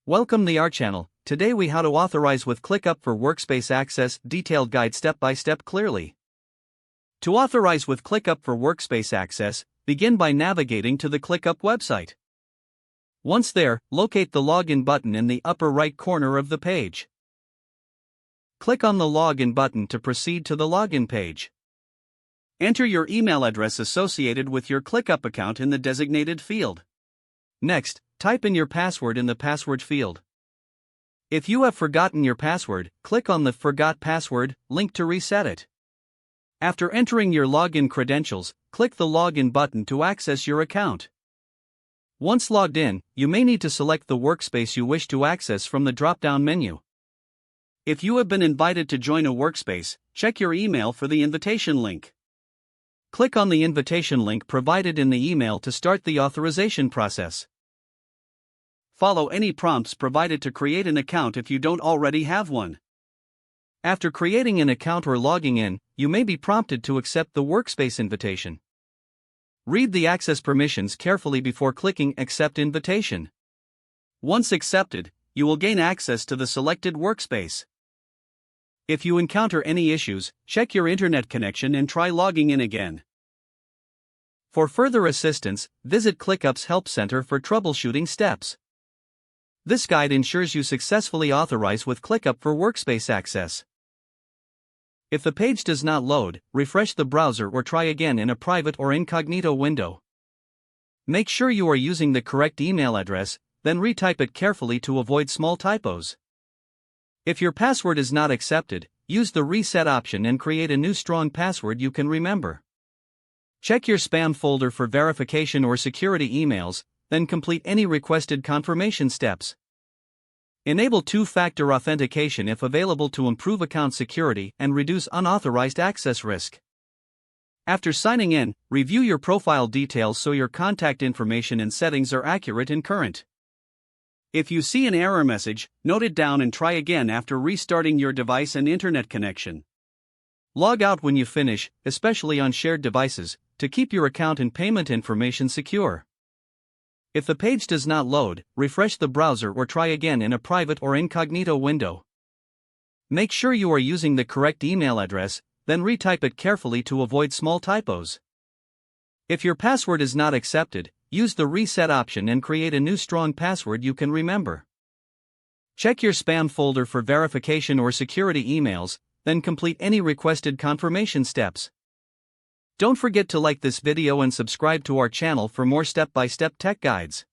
Welcome to our channel. Today we how to authorize with ClickUp for Workspace access, detailed guide step by step clearly. To authorize with ClickUp for Workspace access, begin by navigating to the ClickUp website. Once there, locate the login button in the upper right corner of the page. Click on the login button to proceed to the login page. Enter your email address associated with your ClickUp account in the designated field. Next, type in your password in the password field. If you have forgotten your password, click on the Forgot Password link to reset it. After entering your login credentials, click the Login button to access your account. Once logged in, you may need to select the workspace you wish to access from the drop-down menu. If you have been invited to join a workspace, check your email for the invitation link. Click on the invitation link provided in the email to start the authorization process. Follow any prompts provided to create an account if you don't already have one. After creating an account or logging in, you may be prompted to accept the workspace invitation. Read the access permissions carefully before clicking Accept Invitation. Once accepted, you will gain access to the selected workspace. If you encounter any issues, check your internet connection and try logging in again. For further assistance, visit ClickUp's Help Center for troubleshooting steps. This guide ensures you successfully authorize with ClickUp for Workspace access. If the page does not load, refresh the browser or try again in a private or incognito window. Make sure you are using the correct email address, then retype it carefully to avoid small typos. If your password is not accepted, use the reset option and create a new strong password you can remember. Check your spam folder for verification or security emails, then complete any requested confirmation steps. Enable two-factor authentication if available to improve account security and reduce unauthorized access risk. After signing in, review your profile details so your contact information and settings are accurate and current. If you see an error message, note it down and try again after restarting your device and internet connection. Log out when you finish, especially on shared devices, to keep your account and payment information secure. If the page does not load, refresh the browser or try again in a private or incognito window. Make sure you are using the correct email address, then retype it carefully to avoid small typos. If your password is not accepted, use the reset option and create a new strong password you can remember. Check your spam folder for verification or security emails, then complete any requested confirmation steps. Don't forget to like this video and subscribe to our channel for more step-by-step tech guides.